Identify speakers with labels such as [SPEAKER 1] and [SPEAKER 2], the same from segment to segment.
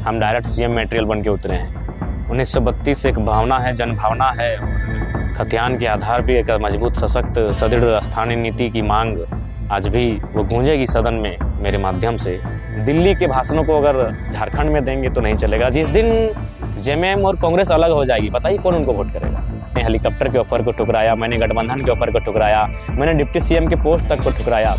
[SPEAKER 1] हम direct CM material बन के उतरे हैं। 1932 एक भावना है, जन भावना है और खतियान के आधार पर एक मजबूत सशक्त सुदृढ़ स्थानीय नीति की मांग आज भी वो गूंजेगी सदन में मेरे माध्यम से। दिल्ली के भाषणों को अगर झारखंड में देंगे तो नहीं चलेगा। जिस दिन जेएमएम और कांग्रेस अलग हो जाएगी, बताइए कौन उनको वोट करेगा। मैंने हेलीकॉप्टर के ऑफर को ठुकराया, मैंने गठबंधन के ऑफर को ठुकराया, मैंने डिप्टी सीएम के पोस्ट तक को ठुकराया।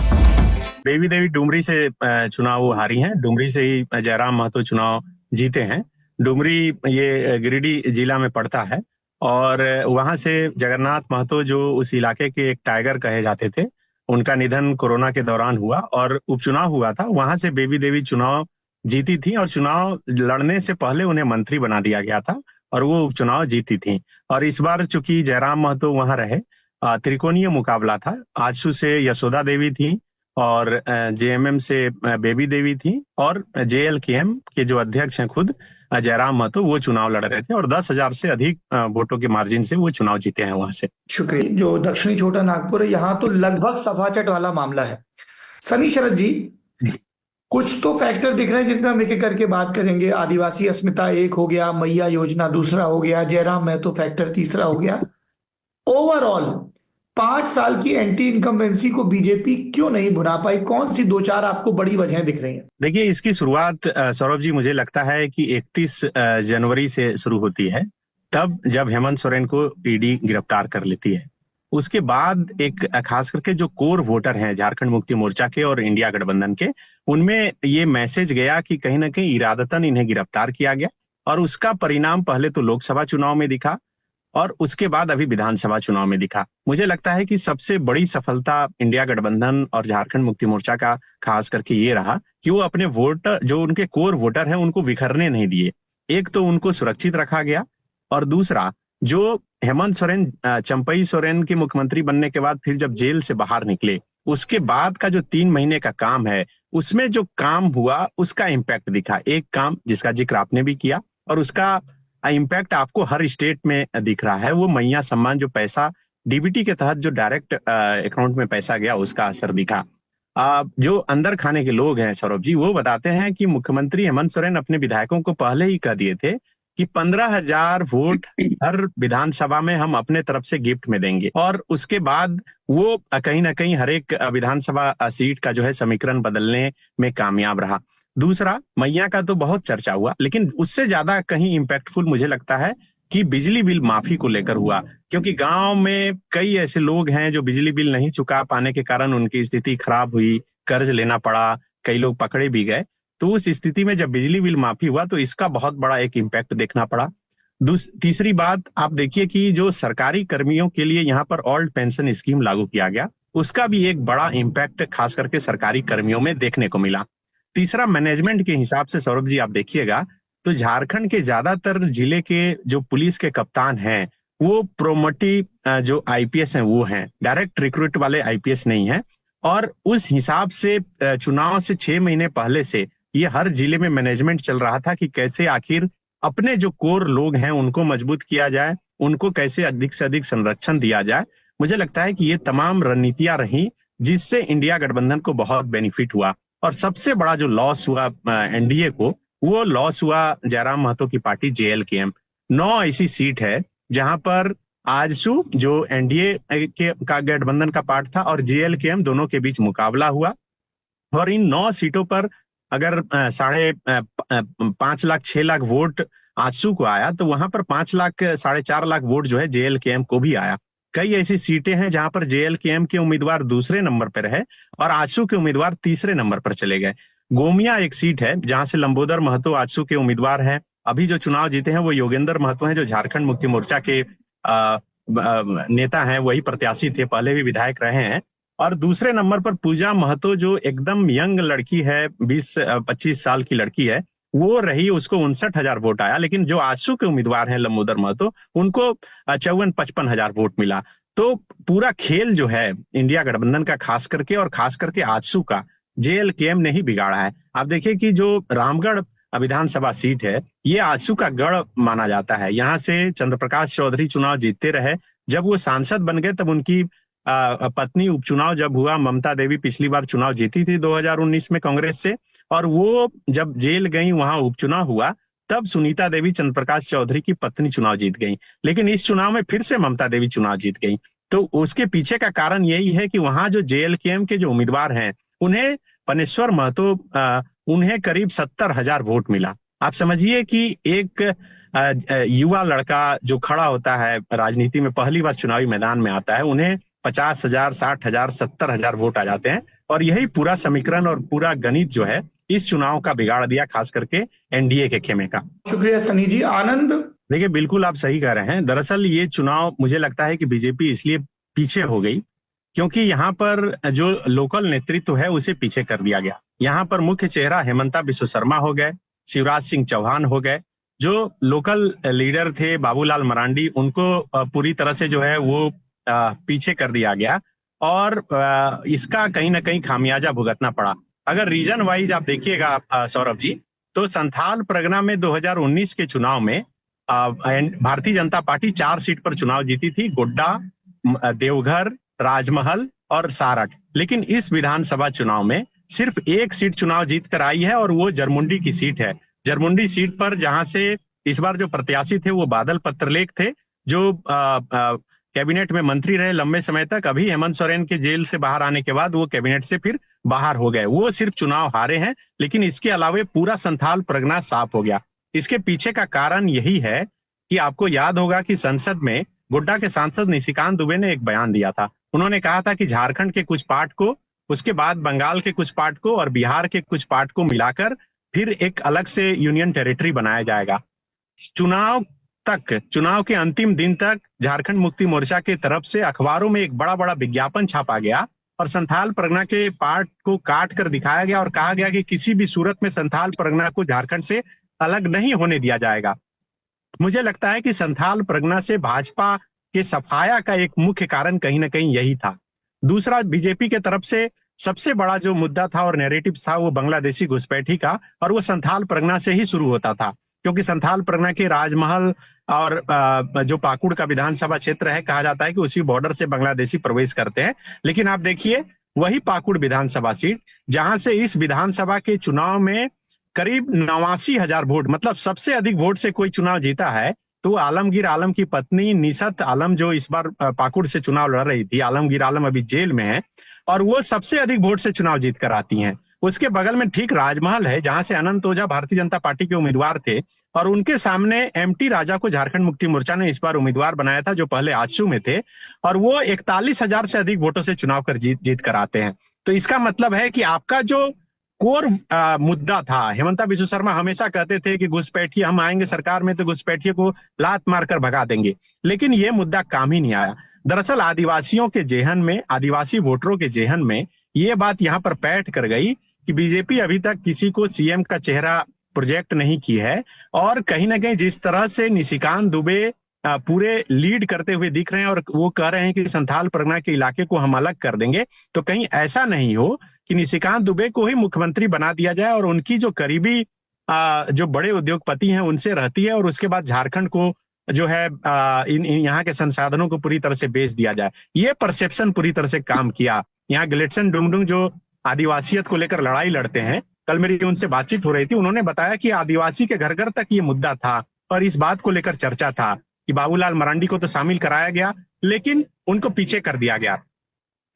[SPEAKER 2] बेबी देवी डुमरी से चुनाव हारी हैं। डुमरी से ही जयराम महतो चुनाव जीते हैं। डुमरी ये गिरिडीह जिला में पड़ता है और वहां से जगन्नाथ महतो जो उस इलाके के एक टाइगर कहे जाते थे, उनका निधन कोरोना के दौरान हुआ और उपचुनाव हुआ था। वहां से बेबी देवी चुनाव जीती थी और चुनाव लड़ने से पहले उन्हें मंत्री बना दिया गया था और वो उपचुनाव जीती थी। और इस बार चूंकि जयराम महतो वहां रहे, त्रिकोणीय मुकाबला था। आजसू से यशोदा देवी थी और जेएमएम से बेबी देवी थी और जेएलकेएम के जो अध्यक्ष हैं खुद जयराम महतो, वो चुनाव लड़ रहे थे और 10,000 से अधिक वोटों के मार्जिन से वो चुनाव जीते हैं वहां से।
[SPEAKER 3] शुक्रिया। जो दक्षिणी छोटा नागपुर है, यहाँ तो लगभग सफाचट वाला मामला है। सनी शरद जी, कुछ तो फैक्टर दिख रहे हैं जिन पर हम एक एक करके बात करेंगे। आदिवासी अस्मिता एक हो गया, मैया योजना दूसरा हो गया, जयराम महतो फैक्टर तीसरा हो गया। ओवरऑल 5 साल की एंटी इनकम्बेंसी को बीजेपी क्यों नहीं भुना पाई? कौन सी 2-4 आपको बड़ी वजह दिख रही हैं?
[SPEAKER 2] देखिए, इसकी शुरुआत सौरभ जी मुझे लगता है कि 31 जनवरी से शुरू होती है, तब जब हेमंत सोरेन को ईडी गिरफ्तार कर लेती है। उसके बाद एक खास करके जो कोर वोटर हैं झारखंड मुक्ति मोर्चा के और इंडिया गठबंधन के, उनमें ये मैसेज गया कि कहीं ना कहीं इरादतन इन्हें गिरफ्तार किया गया और उसका परिणाम पहले तो लोकसभा चुनाव में दिखा और उसके बाद अभी विधानसभा चुनाव में दिखा। मुझे लगता है कि सबसे बड़ी सफलता इंडिया गठबंधन और झारखंड मुक्ति मोर्चा का खास करके ये रहा कि वो अपने वोटर, जो उनके कोर वोटर हैं, उनको बिखरने नहीं दिए। एक तो उनको सुरक्षित रखा गया और दूसरा, जो हेमंत सोरेन चंपई सोरेन के मुख्यमंत्री बनने के बाद फिर जब जेल से बाहर निकले, उसके बाद का जो 3 महीने का काम है, उसमें जो काम हुआ उसका इम्पैक्ट दिखा। एक काम जिसका जिक्र आपने भी किया और उसका इम्पैक्ट आपको हर स्टेट में दिख रहा है, वो मैया सम्मान, जो पैसा डीबीटी के तहत जो डायरेक्ट अकाउंट में पैसा गया, उसका असर दिखा। जो अंदर खाने के लोग हैं सौरभ जी, वो बताते हैं कि मुख्यमंत्री हेमंत सोरेन अपने विधायकों को पहले ही कह दिए थे कि 15,000 वोट हर विधानसभा में हम अपने तरफ से गिफ्ट में देंगे और उसके बाद वो कहीं ना कहीं हर एक विधानसभा सीट का जो है समीकरण बदलने में कामयाब रहा। दूसरा, मैया का तो बहुत चर्चा हुआ, लेकिन उससे ज्यादा कहीं इम्पैक्टफुल मुझे लगता है कि बिजली बिल माफी को लेकर हुआ, क्योंकि गांव में कई ऐसे लोग हैं जो बिजली बिल नहीं चुका पाने के कारण उनकी स्थिति खराब हुई, कर्ज लेना पड़ा, कई लोग पकड़े भी गए। तो उस स्थिति में जब बिजली बिल माफी हुआ तो इसका बहुत बड़ा एक इम्पैक्ट देखना पड़ा। तीसरी बात, आप देखिए कि जो सरकारी कर्मियों के लिए यहाँ पर ओल्ड पेंशन स्कीम लागू किया गया, उसका भी एक बड़ा इम्पैक्ट खास करके सरकारी कर्मियों में देखने को मिला। तीसरा, मैनेजमेंट के हिसाब से सौरभ जी आप देखिएगा तो झारखंड के ज्यादातर जिले के जो पुलिस के कप्तान हैं, वो प्रोमोटिव जो आईपीएस हैं वो हैं, डायरेक्ट रिक्रूट वाले आईपीएस नहीं है। और उस हिसाब से चुनाव से 6 महीने पहले से ये हर जिले में मैनेजमेंट चल रहा था कि कैसे आखिर अपने जो कोर लोग हैं उनको मजबूत किया जाए, उनको कैसे अधिक से अधिक संरक्षण दिया जाए। मुझे लगता है कि ये तमाम रणनीतियां रही जिससे इंडिया गठबंधन को बहुत बेनिफिट हुआ। और सबसे बड़ा जो लॉस हुआ एनडीए को, वो लॉस हुआ जयराम महतो की पार्टी जेएलकेएम। 9 ऐसी सीट है जहां पर आजसू जो एनडीए का गठबंधन का पार्ट था और जेएलकेएम दोनों के बीच मुकाबला हुआ और इन 9 सीटों पर अगर 5.5 लाख 6 लाख वोट आजसू को आया तो वहां पर 5 लाख 4.5 लाख वोट जो है जेएलकेएम को भी आया। कई ऐसी सीटें हैं जहां पर जेएलकेएम के उम्मीदवार दूसरे नंबर पर है और आजसू के उम्मीदवार तीसरे नंबर पर चले गए। गोमिया एक सीट है जहां से लंबोदर महतो आजसू के उम्मीदवार हैं। अभी जो चुनाव जीते हैं वो योगेंद्र महतो हैं, जो झारखंड मुक्ति मोर्चा के नेता हैं, वही प्रत्याशी थे, पहले भी विधायक रहे हैं। और दूसरे नंबर पर पूजा महतो, जो एकदम यंग लड़की है, 20-25 साल की लड़की है, वो रही, उसको 59,000 वोट आया। लेकिन जो आजसू के उम्मीदवार हैं लंबोदर महतो, उनको 54-55,000 वोट मिला। तो पूरा खेल जो है इंडिया गठबंधन का खास करके आजसू का जेएलकेएम ने ही बिगाड़ा है। आप देखिए कि जो रामगढ़ विधानसभा सीट है, ये आजसू का गढ़ माना जाता है। यहाँ से चंद्रप्रकाश चौधरी चुनाव जीतते रहे। जब वो सांसद बन गए तब उनकी पत्नी उपचुनाव जब हुआ, ममता देवी पिछली बार चुनाव जीती थी 2019 में कांग्रेस से, और वो जब जेल गई, वहां उपचुनाव हुआ, तब सुनीता देवी चंद्रप्रकाश चौधरी की पत्नी चुनाव जीत गई। लेकिन इस चुनाव में फिर से ममता देवी चुनाव जीत गई। तो उसके पीछे का कारण यही है कि वहां जो जेएलकेएम के जो उम्मीदवार हैं, उन्हें पनेश्वर महतो, उन्हें करीब 70,000 वोट मिला। आप समझिए कि एक युवा लड़का जो खड़ा होता है राजनीति में, पहली बार चुनावी मैदान में आता है, उन्हें 50,000, 60,000, 70,000 वोट आ जाते हैं। और यही पूरा समीकरण और पूरा गणित जो है इस चुनाव का बिगाड़ दिया, खास करके एनडीए के खेमे का।
[SPEAKER 3] शुक्रिया सनी जी। आनंद?
[SPEAKER 2] देखिए, बिल्कुल आप सही कह रहे हैं। दरअसल ये चुनाव मुझे लगता है कि बीजेपी इसलिए पीछे हो गई क्योंकि यहाँ पर जो लोकल नेतृत्व है उसे पीछे कर दिया गया। यहाँ पर मुख्य चेहरा हेमंता बिस्व शर्मा हो गए, शिवराज सिंह चौहान हो गए। जो लोकल लीडर थे बाबूलाल मरांडी, उनको पूरी तरह से जो है वो पीछे कर दिया गया और इसका कहीं ना कहीं खामियाजा भुगतना पड़ा। अगर रीजन वाइज आप देखिएगा सौरभ जी, तो संथाल परगना में 2019 के चुनाव में भारतीय जनता पार्टी 4 सीट पर चुनाव जीती थी, गोड्डा, देवघर, राजमहल और सारठ। लेकिन इस विधानसभा चुनाव में सिर्फ 1 सीट चुनाव जीत कर आई है और वो जरमुंडी की सीट है। जरमुंडी सीट पर जहां से इस बार जो प्रत्याशी थे वो बादल पत्रलेख थे, जो कैबिनेट में मंत्री रहे लंबे समय तक। अभी हेमंत सोरेन के जेल से बाहर आने के बाद वो कैबिनेट से फिर बाहर हो गए। वो सिर्फ चुनाव हारे हैं, लेकिन इसके अलावा पूरा संथाल परगना साफ हो गया। इसके पीछे का कारण यही है कि आपको याद होगा कि संसद में गोड्डा के सांसद निशिकांत दुबे ने एक बयान दिया था। उन्होंने कहा था कि झारखंड के कुछ पार्ट को, उसके बाद बंगाल के कुछ पार्ट को और बिहार के कुछ पार्ट को मिलाकर फिर एक अलग से यूनियन टेरिटरी बनाया जाएगा। चुनाव के अंतिम दिन तक झारखंड मुक्ति मोर्चा की तरफ से अखबारों में एक बड़ा बड़ा विज्ञापन छापा गया और संथाल परगना के पार्ट को काट कर दिखाया गया और कहा गया कि किसी भी सूरत में संथाल परगना को झारखंड से अलग नहीं होने दिया जाएगा। मुझे लगता है कि संथाल परगना से भाजपा के सफाया का एक मुख्य कारण कहीं ना कहीं यही था। दूसरा, बीजेपी के तरफ से सबसे बड़ा जो मुद्दा था और नैरेटिव था वो बांग्लादेशी घुसपैठी का, और वो संथाल परगना से ही शुरू होता था, क्योंकि संथाल परगना के राजमहल और जो पाकुड़ का विधानसभा क्षेत्र है, कहा जाता है कि उसी बॉर्डर से बांग्लादेशी प्रवेश करते हैं। लेकिन आप देखिए, वही पाकुड़ विधानसभा सीट जहां से इस विधानसभा के चुनाव में करीब 89,000 वोट, मतलब सबसे अधिक वोट से कोई चुनाव जीता है, तो आलमगीर आलम की पत्नी निशत आलम, जो इस बार पाकुड़ से चुनाव लड़ रही थी, आलमगीर आलम अभी जेल में है, और वो सबसे अधिक वोट से चुनाव जीत कर आती हैं। उसके बगल में ठीक राजमहल है, जहां से अनंत ओझा भारतीय जनता पार्टी के उम्मीदवार थे, और उनके सामने एमटी राजा को झारखंड मुक्ति मोर्चा ने इस बार उम्मीदवार बनाया था, जो पहले आजसू में थे, और वो 41,000 से अधिक वोटों से चुनाव कर जीत कर आते हैं। तो इसका मतलब है कि आपका जो कोर मुद्दा था, हेमंता बिस्व शर्मा हमेशा कहते थे कि घुसपैठिए, हम आएंगे सरकार में तो घुसपैठिए को लात मारकर भगा देंगे, लेकिन ये मुद्दा काम ही नहीं आया। दरअसल आदिवासियों के जेहन में, आदिवासी वोटरों के जेहन में ये बात यहाँ पर बैठ कर गई कि बीजेपी अभी तक किसी को सीएम का चेहरा प्रोजेक्ट नहीं की है, और कहीं ना कहीं जिस तरह से निशिकांत दुबे पूरे लीड करते हुए दिख रहे हैं और वो कह रहे हैं कि संथाल परगना के इलाके को हम अलग कर देंगे, तो कहीं ऐसा नहीं हो कि निशिकांत दुबे को ही मुख्यमंत्री बना दिया जाए और उनकी जो करीबी जो बड़े उद्योगपति हैं उनसे रहती है, और उसके बाद झारखंड को जो है यहाँ के संसाधनों को पूरी तरह से बेच दिया जाए। ये परसेप्शन पूरी तरह से काम किया। यहाँ गिलेटसन डुंगडुंग जो आदिवासियत को लेकर लड़ाई लड़ते हैं, कल मेरी उनसे बातचीत हो रही थी, उन्होंने बताया कि आदिवासी के घर घर तक ये मुद्दा था और इस बात को लेकर चर्चा था कि बाबूलाल मरांडी को तो शामिल कराया गया, लेकिन उनको पीछे कर दिया गया।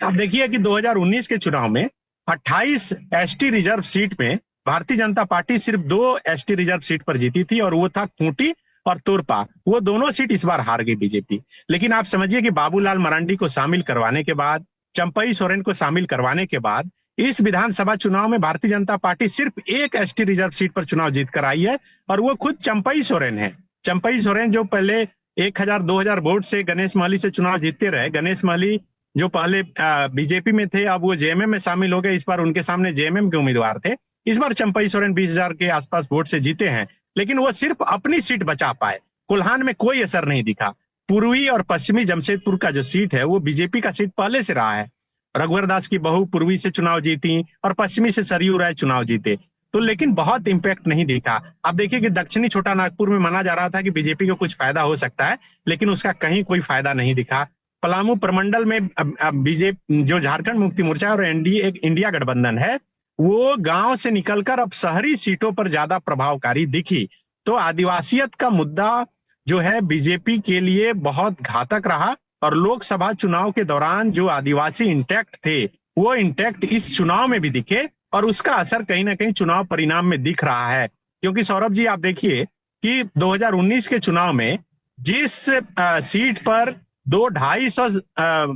[SPEAKER 2] अब देखिए कि 2019 के चुनाव में 28 एसटी रिजर्व सीट में भारतीय जनता पार्टी सिर्फ 2 एसटी रिजर्व सीट पर जीती थी, और वो था खूंटी और तोरपा। वो दोनों सीट इस बार हार गई बीजेपी। लेकिन आप समझिए कि बाबूलाल मरांडी को शामिल करवाने के बाद, चंपई सोरेन को शामिल करवाने के बाद, इस विधानसभा चुनाव में भारतीय जनता पार्टी सिर्फ 1 एसटी रिजर्व सीट पर चुनाव जीत कर आई है, और वो खुद चंपई सोरेन है। चंपई सोरेन जो पहले 1,000-2,000 वोट से गणेश महली से चुनाव जीतते रहे। गणेश महली जो पहले बीजेपी में थे, अब वो जेएमएम में शामिल हो गए। इस बार उनके सामने जेएमएम के उम्मीदवार थे। इस बार चंपई सोरेन 20,000 के आसपास वोट से जीते हैं, लेकिन वो सिर्फ अपनी सीट बचा पाए। कोल्हान में कोई असर नहीं दिखा। पूर्वी और पश्चिमी जमशेदपुर का जो सीट है वो बीजेपी का सीट पहले से रहा है। रघुवर दास की बहू पूर्वी से चुनाव जीती और पश्चिमी से सरयू राय चुनाव जीते, तो लेकिन बहुत इंपैक्ट नहीं दिखा। आप देखिए कि दक्षिणी छोटा नागपुर में माना जा रहा था कि बीजेपी को कुछ फायदा हो सकता है, लेकिन उसका कहीं कोई फायदा नहीं दिखा। पलामू प्रमंडल में बीजेपी जो झारखंड मुक्ति मोर्चा और एनडीए एक इंडिया गठबंधन है, वो गांव से निकलकर अब शहरी सीटों पर ज्यादा प्रभावकारी दिखी। तो आदिवासियत का मुद्दा जो है बीजेपी के लिए बहुत घातक रहा, और लोकसभा चुनाव के दौरान जो आदिवासी इंटैक्ट थे वो इंटैक्ट इस चुनाव में भी दिखे, और उसका असर कहीं ना कहीं चुनाव परिणाम में दिख रहा है। क्योंकि सौरभ जी आप देखिए कि 2019 के चुनाव में जिस सीट पर 200-250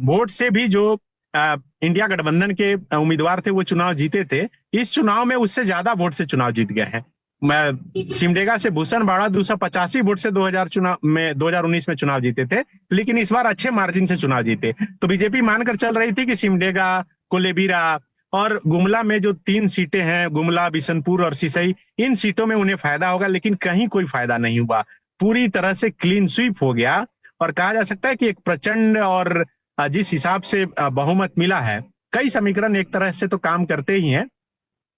[SPEAKER 2] वोट से भी जो इंडिया गठबंधन के उम्मीदवार थे वो चुनाव जीते थे, इस चुनाव में उससे ज्यादा वोट से चुनाव जीत गए हैं। सिमडेगा से भूषण बाड़ा 285 वोट से 2019 में चुनाव जीते थे, लेकिन इस बार अच्छे मार्जिन से चुनाव जीते। तो बीजेपी मानकर चल रही थी कि सिमडेगा, कोलेबिरा और गुमला में जो 3 सीटें हैं, गुमला, बिशनपुर और सिसई, इन सीटों में उन्हें फायदा होगा, लेकिन कहीं कोई फायदा नहीं हुआ। पूरी तरह से क्लीन स्वीप हो गया, और कहा जा सकता है कि एक प्रचंड और जिस हिसाब से बहुमत मिला है, कई समीकरण एक तरह से तो काम करते ही हैं।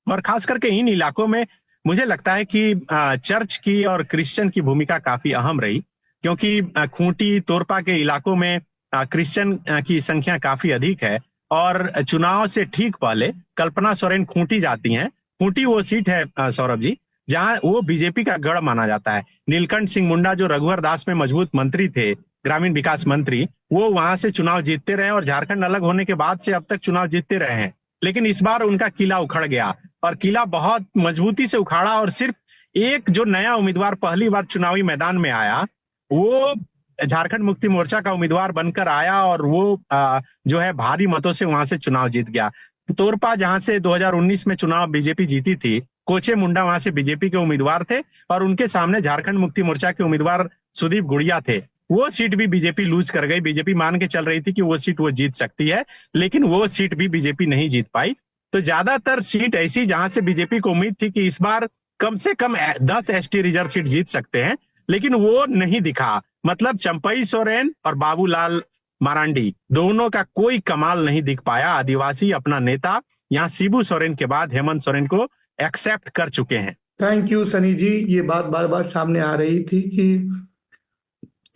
[SPEAKER 2] और खास करके इन इलाकों में मुझे लगता है कि चर्च की और क्रिश्चियन की भूमिका काफी अहम रही, क्योंकि खूंटी, तोरपा के इलाकों में क्रिश्चियन की संख्या काफी अधिक है, और चुनाव से ठीक पहले कल्पना सोरेन खूंटी जाती हैं। खूंटी वो सीट है सौरभ जी जहां वो बीजेपी का गढ़ माना जाता है। नीलकंठ सिंह मुंडा जो रघुवर दास में मजबूत मंत्री थे, ग्रामीण विकास मंत्री, वो वहां से चुनाव जीतते रहे, और झारखंड अलग होने के बाद से अब तक चुनाव जीतते रहे हैं। लेकिन इस बार उनका किला उखड़ गया, और किला बहुत मजबूती से उखाड़ा, और सिर्फ एक जो नया उम्मीदवार पहली बार चुनावी मैदान में आया वो झारखंड मुक्ति मोर्चा का उम्मीदवार बनकर आया, और वो जो है भारी मतों से वहां से चुनाव जीत गया। तोरपा जहां से 2019 में चुनाव बीजेपी जीती थी, कोचे मुंडा वहां से बीजेपी के उम्मीदवार थे, और उनके सामने झारखंड मुक्ति मोर्चा के उम्मीदवार सुदीप गुड़िया थे। वो सीट भी बीजेपी लूज कर गई। बीजेपी मान के चल रही थी कि वो सीट वो जीत सकती है, लेकिन वो सीट भी बीजेपी नहीं जीत पाई। तो ज्यादातर सीट ऐसी जहां से बीजेपी को उम्मीद थी कि इस बार कम से कम 10 एसटी रिजर्व सीट जीत सकते हैं, लेकिन वो नहीं दिखा। मतलब चंपई सोरेन और बाबूलाल मरांडी दोनों का कोई कमाल नहीं दिख पाया। आदिवासी अपना नेता यहाँ शिबू सोरेन के बाद हेमंत सोरेन को एक्सेप्ट कर चुके हैं।
[SPEAKER 3] थैंक यू सनी जी। ये बात बार बार सामने आ रही थी कि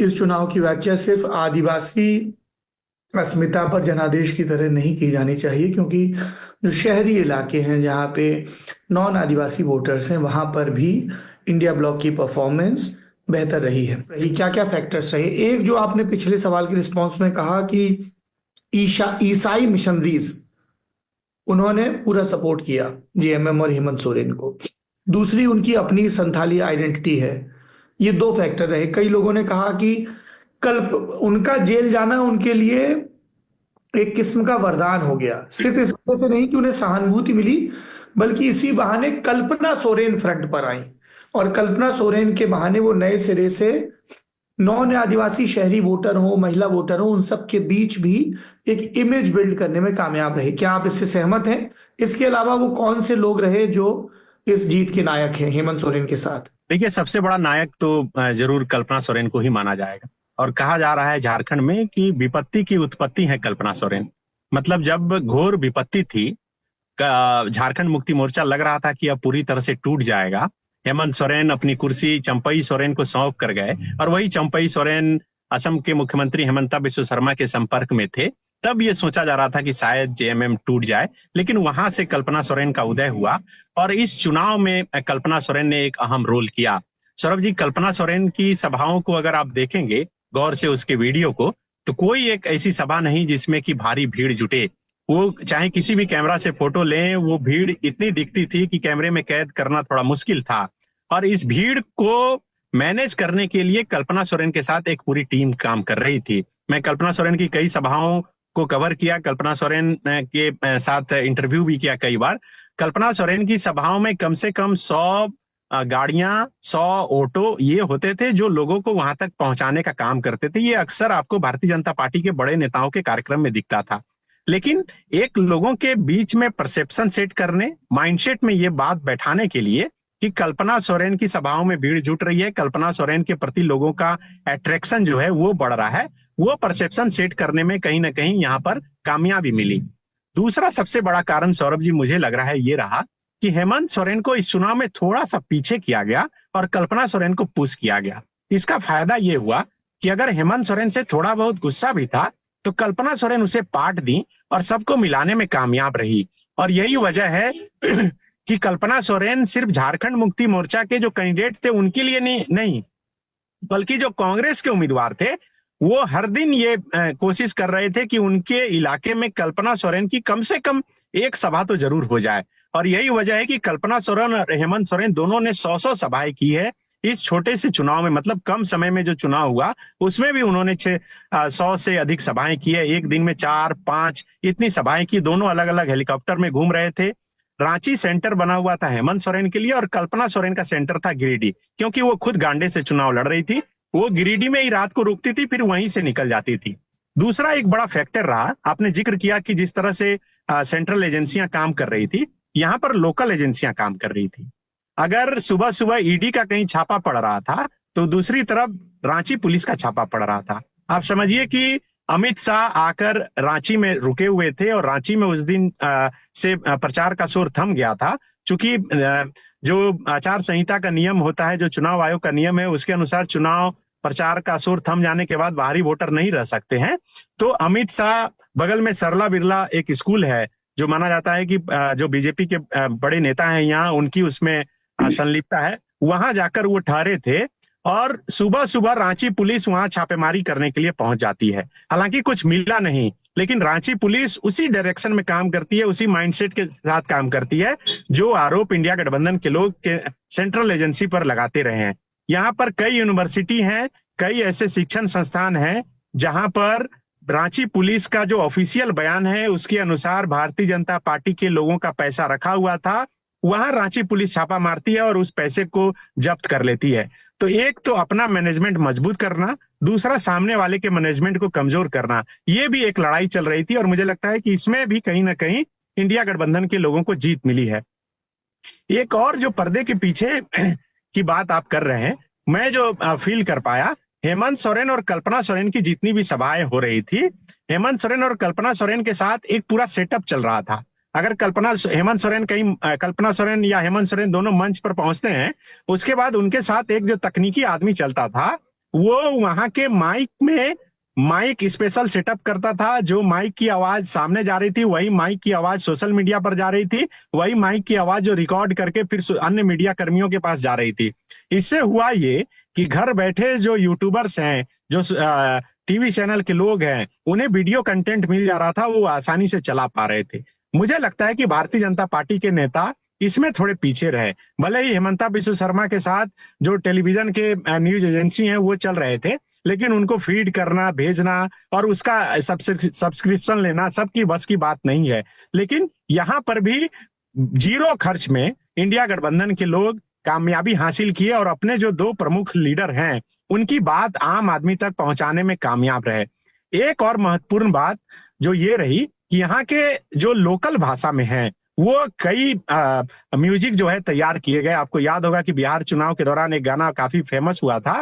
[SPEAKER 3] इस चुनाव की व्याख्या सिर्फ आदिवासी अस्मिता पर जनादेश की तरह नहीं की जानी चाहिए, क्योंकि जो शहरी इलाके हैं जहाँ पे नॉन आदिवासी वोटर्स हैं, वहां पर भी इंडिया ब्लॉक की परफॉर्मेंस बेहतर रही है। क्या क्या फैक्टर्स रहे? एक जो आपने पिछले सवाल के रिस्पॉन्स में कहा कि ईसाई मिशनरीज, उन्होंने पूरा सपोर्ट किया जेएमएम और हेमंत सोरेन को। दूसरी उनकी अपनी संथाली आइडेंटिटी है। ये 2 फैक्टर रहे। कई लोगों ने कहा कि कल उनका जेल जाना उनके लिए एक किस्म का वरदान हो गया। सिर्फ इस वजह से नहीं कि उन्हें सहानुभूति मिली, बल्कि इसी बहाने कल्पना सोरेन फ्रंट पर आई, और कल्पना सोरेन के बहाने वो नए सिरे से नॉन आदिवासी शहरी वोटर हो, महिला वोटर हो, उन सब के बीच भी एक इमेज बिल्ड करने में कामयाब रहे। क्या आप इससे सहमत हैं? इसके अलावा वो कौन से लोग रहे जो इस जीत के नायक हैं हेमंत सोरेन के साथ?
[SPEAKER 2] देखिए, सबसे बड़ा नायक तो जरूर कल्पना सोरेन को ही माना जाएगा, और कहा जा रहा है झारखंड में कि विपत्ति की उत्पत्ति है कल्पना सोरेन। मतलब जब घोर विपत्ति थी, झारखंड मुक्ति मोर्चा लग रहा था कि अब पूरी तरह से टूट जाएगा, हेमंत सोरेन अपनी कुर्सी चंपई सोरेन को सौंप कर गए, और वही चंपई सोरेन असम के मुख्यमंत्री हेमंता बिस्व शर्मा के संपर्क में थे। तब ये सोचा जा रहा था कि शायद जेएमएम टूट जाए, लेकिन वहां से कल्पना सोरेन का उदय हुआ, और इस चुनाव में कल्पना सोरेन ने एक अहम रोल किया। सौरभ जी, कल्पना सोरेन की सभाओं को अगर आप देखेंगे गौर से उसके वीडियो को, तो कोई एक ऐसी सभा नहीं जिसमें कि भारी भीड़ जुटे। वो चाहे किसी भी कैमरा से फोटो लें, वो भीड़ इतनी दिखती थी कि कैमरे में कैद करना थोड़ा मुश्किल था। और इस भीड़ को मैनेज करने के लिए कल्पना सोरेन के साथ एक पूरी टीम काम कर रही थी। मैं कल्पना सोरेन की कई सभाओं को कवर किया, कल्पना सोरेन के साथ इंटरव्यू भी किया कई बार। कल्पना सोरेन की सभाओं में कम से कम 100 गाड़ियां, 100 ऑटो ये होते थे जो लोगों को वहां तक पहुंचाने का काम करते थे। ये अक्सर आपको भारतीय जनता पार्टी के बड़े नेताओं के कार्यक्रम में दिखता था। लेकिन एक लोगों के बीच में परसेप्शन सेट करने, माइंडसेट में ये बात बैठाने के लिए कि कल्पना सोरेन की सभाओं में भीड़ जुट रही है, कल्पना सोरेन के प्रति लोगों का अट्रैक्शन जो है वो बढ़ रहा है, वो परसेप्शन सेट करने में कहीं ना कहीं यहाँ पर कामयाबी मिली। दूसरा सबसे बड़ा कारण सौरभ जी मुझे लग रहा है ये रहा कि हेमंत सोरेन को इस चुनाव में थोड़ा सा पीछे किया गया और कल्पना सोरेन को पुश किया गया। इसका फायदा ये हुआ कि अगर हेमंत सोरेन से थोड़ा बहुत गुस्सा भी था, तो कल्पना सोरेन उसे पाट दी और सबको मिलाने में कामयाब रही। और यही वजह है कि कल्पना सोरेन सिर्फ झारखंड मुक्ति मोर्चा के जो कैंडिडेट थे उनके लिए नहीं, बल्कि जो कांग्रेस के उम्मीदवार थे वो हर दिन ये कोशिश कर रहे थे कि उनके इलाके में कल्पना सोरेन की कम से कम एक सभा तो जरूर हो जाए। और यही वजह है कि कल्पना सोरेन और हेमंत सोरेन दोनों ने 100 सभाएं की है इस छोटे से चुनाव में। मतलब कम समय में जो चुनाव हुआ उसमें भी उन्होंने 100 से अधिक सभाएं की है। एक दिन में 4-5 इतनी सभाएं की। दोनों अलग अलग हेलीकॉप्टर में घूम रहे थे। रांची सेंटर बना हुआ था हेमंत सोरेन के लिए और कल्पना सोरेन का सेंटर था गिरिडीह, क्योंकि वो खुद गांडे से चुनाव लड़ रही थी। वो गिरिडीह में ही रात को रुकती थी, फिर वहीं से निकल जाती थी। दूसरा एक बड़ा फैक्टर रहा, आपने जिक्र किया कि जिस तरह से सेंट्रल एजेंसियां काम कर रही थी, यहाँ पर लोकल एजेंसियां काम कर रही थी। अगर सुबह सुबह ईडी का कहीं छापा पड़ रहा था तो दूसरी तरफ रांची पुलिस का छापा पड़ रहा था। आप समझिए कि अमित शाह आकर रांची में रुके हुए थे और रांची में उस दिन से प्रचार का शोर थम गया था। चूंकि जो आचार संहिता का नियम होता है, जो चुनाव आयोग का नियम है, उसके अनुसार चुनाव प्रचार का शोर थम जाने के बाद बाहरी वोटर नहीं रह सकते हैं। तो अमित शाह, बगल में सरला बिरला एक स्कूल है जो माना जाता है कि जो बीजेपी के बड़े नेता हैं यहाँ, उनकी उसमें संलिप्तता है, वहां जाकर वो ठहरे थे। और सुबह सुबह रांची पुलिस वहां छापेमारी करने के लिए पहुंच जाती है। हालांकि कुछ मिला नहीं, लेकिन रांची पुलिस उसी डायरेक्शन में काम करती है, उसी माइंडसेट के साथ काम करती है जो आरोप इंडिया गठबंधन के लोग के सेंट्रल एजेंसी पर लगाते रहे हैं। यहाँ पर कई यूनिवर्सिटी हैं, कई ऐसे शिक्षण संस्थान हैं जहां पर रांची पुलिस का जो ऑफिशियल बयान है उसके अनुसार भारतीय जनता पार्टी के लोगों का पैसा रखा हुआ था। वहां रांची पुलिस छापा मारती है और उस पैसे को जब्त कर लेती है। तो एक तो अपना मैनेजमेंट मजबूत करना, दूसरा सामने वाले के मैनेजमेंट को कमजोर करना, ये भी एक लड़ाई चल रही थी। और मुझे लगता है कि इसमें भी कहीं ना कहीं इंडिया गठबंधन के लोगों को जीत मिली है। एक और जो पर्दे के पीछे की बात आप कर रहे हैं, मैं जो फील कर पाया, हेमंत सोरेन और कल्पना सोरेन की जितनी भी सभाएं हो रही थी, हेमंत सोरेन और कल्पना सोरेन के साथ एक पूरा सेटअप चल रहा था। अगर हेमंत सोरेन कल्पना सोरेन या हेमंत सोरेन दोनों मंच पर पहुंचते हैं, उसके बाद उनके साथ एक जो तकनीकी आदमी चलता था, वो वहां के माइक स्पेशल सेटअप करता था। जो माइक की आवाज सामने जा रही थी, वही माइक की आवाज सोशल मीडिया पर जा रही थी, वही माइक की आवाज जो रिकॉर्ड करके फिर अन्य मीडिया कर्मियों के पास जा रही थी। इससे हुआ ये कि घर बैठे जो यूट्यूबर्स हैं, जो टीवी चैनल के लोग हैं, उन्हें वीडियो कंटेंट मिल जा रहा था, वो आसानी से चला पा रहे थे। मुझे लगता है कि भारतीय जनता पार्टी के नेता इसमें थोड़े पीछे रहे। भले ही हेमंता बिस्व शर्मा के साथ जो टेलीविजन के न्यूज एजेंसी हैं वो चल रहे थे, लेकिन उनको फीड करना, भेजना और उसका सब्सक्रिप्शन लेना सबकी बस की बात नहीं है। लेकिन यहाँ पर भी 0 खर्च में इंडिया गठबंधन के लोग कामयाबी हासिल किए और अपने जो 2 प्रमुख लीडर हैं उनकी बात आम आदमी तक पहुंचाने में कामयाब रहे। एक और महत्वपूर्ण बात जो ये रही कि यहाँ के जो लोकल भाषा में हैं वो कई म्यूजिक जो है तैयार किए गए। आपको याद होगा कि बिहार चुनाव के दौरान एक गाना काफी फेमस हुआ था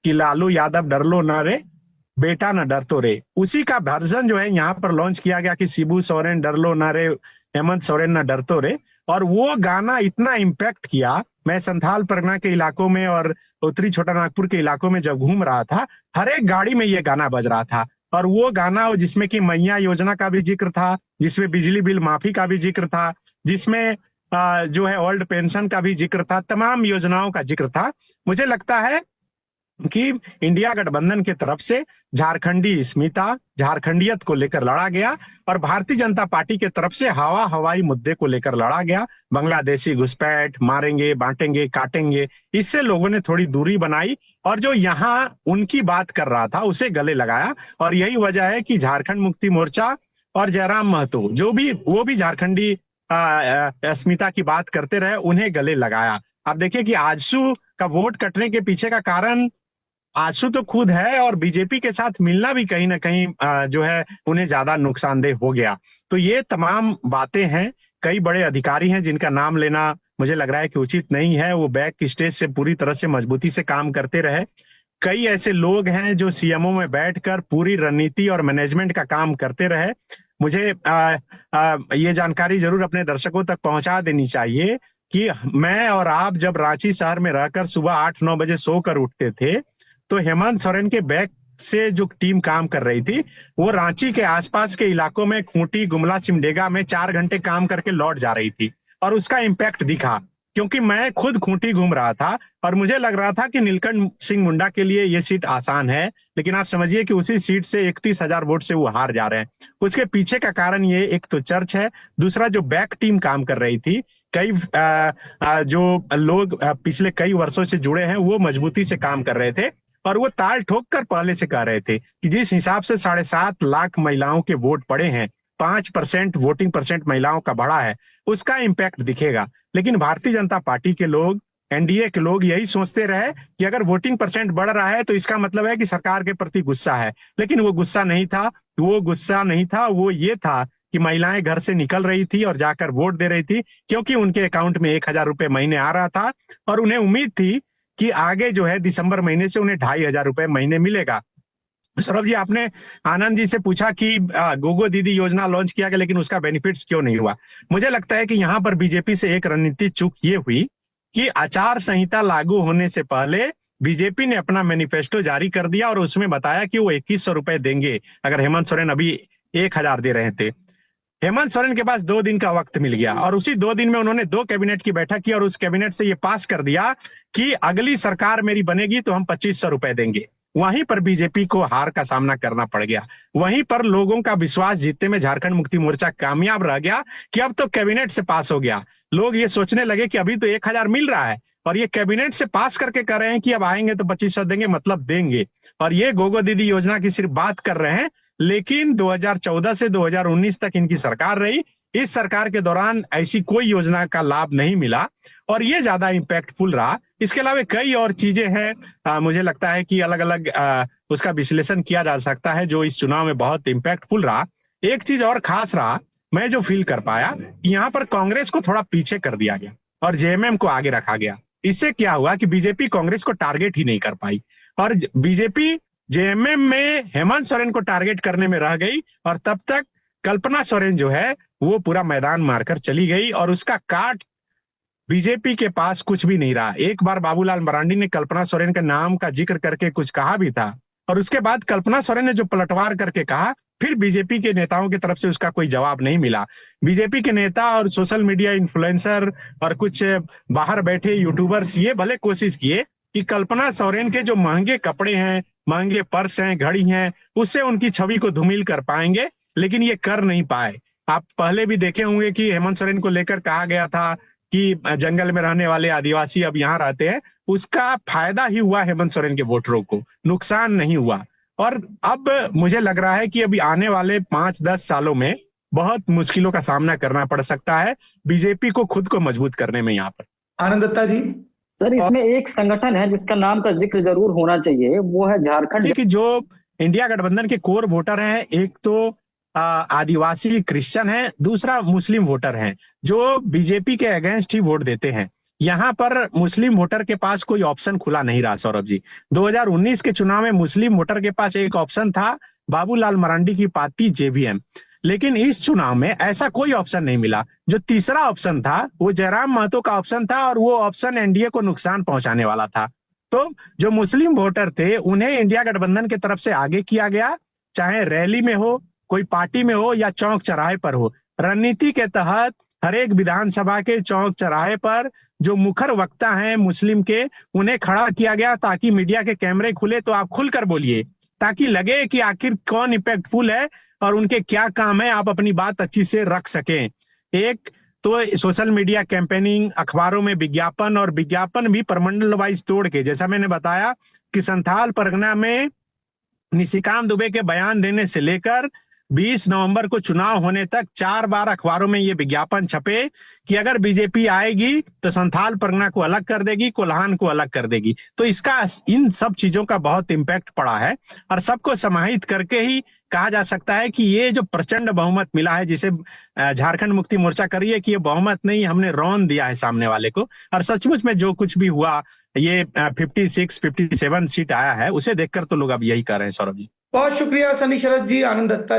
[SPEAKER 2] कि लालू यादव डर लो न रे बेटा न डर तो रे। उसी का वर्जन जो है यहाँ पर लॉन्च किया गया कि शिबू सोरेन डर लो न रे, हेमंत सोरेन न डर तो रे। और वो गाना इतना इम्पैक्ट किया, मैं संथाल परगना के इलाकों में और उत्तरी छोटा नागपुर के इलाकों में जब घूम रहा था, हर एक गाड़ी में ये गाना बज रहा था। और वो गाना जिसमें कि मैया योजना का भी जिक्र था, जिसमें बिजली बिल माफी का भी जिक्र था, जिसमें जो है ओल्ड पेंशन का भी जिक्र था, तमाम योजनाओं का जिक्र था। मुझे लगता है कि इंडिया गठबंधन की तरफ से झारखंडी अस्मिता, झारखंडियत को लेकर लड़ा गया और भारतीय जनता पार्टी की तरफ से हवाई मुद्दे को लेकर लड़ा गया। बांग्लादेशी घुसपैठ, मारेंगे, बांटेंगे, काटेंगे, इससे लोगों ने थोड़ी दूरी बनाई और जो यहाँ उनकी बात कर रहा था उसे गले लगाया। और यही वजह है कि झारखंड मुक्ति मोर्चा और जयराम महतो वो भी झारखंडी अस्मिता की बात करते रहे, उन्हें गले लगाया। अब देखिए कि आजसू का वोट कटने के पीछे का कारण आजसू तो खुद है और बीजेपी के साथ मिलना भी कहीं ना कहीं जो है उन्हें ज्यादा नुकसानदेह हो गया। तो ये तमाम बातें हैं। कई बड़े अधिकारी हैं जिनका नाम लेना मुझे लग रहा है कि उचित नहीं है, वो बैक स्टेज से पूरी तरह से मजबूती से काम करते रहे। कई ऐसे लोग हैं जो सीएमओ में बैठकर पूरी रणनीति और मैनेजमेंट का काम करते रहे। मुझे ये जानकारी जरूर अपने दर्शकों तक पहुंचा देनी चाहिए कि मैं और आप जब रांची शहर में रहकर सुबह 8-9 बजे सोकर उठते थे तो हेमंत सोरेन के बैक से जो टीम काम कर रही थी वो रांची के आसपास के इलाकों में खूंटी, गुमला, सिमडेगा में 4 घंटे काम करके लौट जा रही थी और उसका इम्पैक्ट दिखा। क्योंकि मैं खुद खूंटी घूम रहा था और मुझे लग रहा था कि नीलकंठ सिंह मुंडा के लिए ये सीट आसान है, लेकिन आप समझिए कि उसी सीट से 31,000 वोट से वो हार जा रहे हैं। उसके पीछे का कारण ये, एक तो चर्च है, दूसरा जो बैक टीम काम कर रही थी, कई जो लोग पिछले कई वर्षों से जुड़े हैं वो मजबूती से काम कर रहे थे और वो ताल ठोक कर पहले से कह रहे थे कि जिस हिसाब से 7.5 लाख महिलाओं के वोट पड़े हैं, 5% वोटिंग परसेंट महिलाओं का बढ़ा है, उसका इम्पैक्ट दिखेगा। लेकिन भारतीय जनता पार्टी के लोग, एनडीए के लोग यही सोचते रहे कि अगर वोटिंग परसेंट बढ़ रहा है तो इसका मतलब है कि सरकार के प्रति गुस्सा है। लेकिन वो गुस्सा नहीं था, वो ये था कि महिलाएं घर से निकल रही थी और जाकर वोट दे रही थी, क्योंकि उनके अकाउंट में 1,000 रुपए महीने आ रहा था और उन्हें उम्मीद थी कि आगे जो है दिसंबर महीने से उन्हें 2,500 रुपए महीने मिलेगा। सौरभ जी, आपने आनंद जी से पूछा कि गोगो दीदी योजना लॉन्च किया गया लेकिन उसका बेनिफिट्स क्यों नहीं हुआ। मुझे लगता है कि यहाँ पर बीजेपी से एक रणनीतिक चूक ये हुई कि आचार संहिता लागू होने से पहले बीजेपी ने अपना मैनिफेस्टो जारी कर दिया और उसमें बताया कि वो 2,100 रुपए देंगे अगर हेमंत सोरेन अभी 1,000 दे रहे थे। हेमंत सोरेन के पास 2 दिन का वक्त मिल गया और उसी 2 दिन में उन्होंने 2 कैबिनेट की बैठक की और उस कैबिनेट से ये पास कर दिया कि अगली सरकार मेरी बनेगी तो हम 2,500 रुपए देंगे। वहीं पर बीजेपी को हार का सामना करना पड़ गया। वहीं पर लोगों का विश्वास जीतने में झारखंड मुक्ति मोर्चा कामयाब रह गया कि अब तो कैबिनेट से पास हो गया। लोग ये सोचने लगे कि अभी तो 1,000 मिल रहा है और ये कैबिनेट से पास करके कह रहे हैं कि अब आएंगे तो 2,500 देंगे, मतलब देंगे। और ये गोगो दीदी योजना की सिर्फ बात कर रहे हैं, लेकिन 2014 से 2019 तक इनकी सरकार रही। इस सरकार के दौरान ऐसी कोई योजना का लाभ नहीं मिला और ये ज्यादा इम्पैक्टफुल रहा। इसके अलावा कई और चीजें हैं, मुझे लगता है कि अलग अलग उसका विश्लेषण किया जा सकता है जो इस चुनाव में बहुत इम्पैक्टफुल रहा। एक चीज और खास रहा, मैं जो फील कर पाया कि यहाँ पर कांग्रेस को थोड़ा पीछे कर दिया गया और जेएमएम को आगे रखा गया। इससे क्या हुआ कि बीजेपी कांग्रेस को टारगेट ही नहीं कर पाई और बीजेपी जेएमएम में हेमंत सोरेन को टारगेट करने में रह गई और तब तक कल्पना सोरेन जो है वो पूरा मैदान मारकर चली गई और उसका काट बीजेपी के पास कुछ भी नहीं रहा। एक बार बाबूलाल मरांडी ने कल्पना सोरेन के नाम का जिक्र करके कुछ कहा भी था और उसके बाद कल्पना सोरेन ने जो पलटवार करके कहा, फिर बीजेपी के नेताओं की तरफ से उसका कोई जवाब नहीं मिला। बीजेपी के नेता और सोशल मीडिया इन्फ्लुएंसर और कुछ बाहर बैठे यूट्यूबर्स ये भले कोशिश किए कि कल्पना सोरेन के जो महंगे कपड़े हैं, महंगे पर्स हैं, घड़ी हैं, उससे उनकी छवि को धूमिल कर पाएंगे, लेकिन ये कर नहीं पाए। आप पहले भी देखे होंगे कि हेमंत सोरेन को लेकर कहा गया था कि जंगल में रहने वाले आदिवासी अब यहाँ रहते हैं। उसका फायदा ही हुआ हेमंत सोरेन के वोटरों को, नुकसान नहीं हुआ। और अब मुझे लग रहा है कि अभी आने वाले 5-10 सालों में बहुत मुश्किलों का सामना करना पड़ सकता है बीजेपी को खुद को मजबूत करने में। यहाँ पर आनंद दत्ता जी।
[SPEAKER 4] सर, इसमें एक संगठन है जिसका नाम का जिक्र जरूर होना चाहिए, वो है झारखंड
[SPEAKER 2] की जो इंडिया गठबंधन के कोर वोटर हैं। एक तो आदिवासी क्रिश्चियन है, दूसरा मुस्लिम वोटर हैं जो बीजेपी के अगेंस्ट ही वोट देते हैं। यहाँ पर मुस्लिम वोटर के पास कोई ऑप्शन खुला नहीं रहा। सौरभ जी, 2019 के चुनाव में मुस्लिम वोटर के पास एक ऑप्शन था, बाबूलाल मरांडी की पार्टी जेवीएम, लेकिन इस चुनाव में ऐसा कोई ऑप्शन नहीं मिला। जो तीसरा ऑप्शन था वो जयराम महतो का ऑप्शन था और वो ऑप्शन एनडीए को नुकसान पहुंचाने वाला था। तो जो मुस्लिम वोटर थे उन्हें इंडिया गठबंधन की तरफ से आगे किया गया, चाहे रैली में हो, कोई पार्टी में हो या चौक चौराहे पर हो। रणनीति के तहत हर एक विधानसभा के चौक चौराहे पर जो मुखर वक्ता हैं मुस्लिम के, उन्हें खड़ा किया गया ताकि मीडिया के कैमरे खुले तो आप खुलकर बोलिए, ताकि लगे कि आखिर कौन इम्पैक्टफुल है और उनके क्या काम है, आप अपनी बात अच्छी से रख सकें। एक तो सोशल मीडिया कैंपेनिंग, अखबारों में विज्ञापन, और विज्ञापन भी प्रमंडल वाइज तोड़ के, जैसा मैंने बताया कि संथाल परगना में निशिकांत दुबे के बयान देने से लेकर 20 नवंबर को चुनाव होने तक 4 बार अखबारों में ये विज्ञापन छपे कि अगर बीजेपी आएगी तो संथाल परगना को अलग कर देगी, कोल्हान को अलग कर देगी। तो इसका, इन सब चीजों का बहुत इम्पैक्ट पड़ा है और सबको समाहित करके ही कहा जा सकता है कि ये जो प्रचंड बहुमत मिला है, जिसे झारखंड मुक्ति मोर्चा करी है कि ये बहुमत नहीं, हमने रौन दिया है सामने वाले को। और सचमुच में जो कुछ भी हुआ, ये 56-57 सीट आया है, उसे देखकर तो लोग अब यही कर रहे हैं। सौरभ जी,
[SPEAKER 3] बहुत शुक्रिया। सनी शरद जी, आनंद दत्ता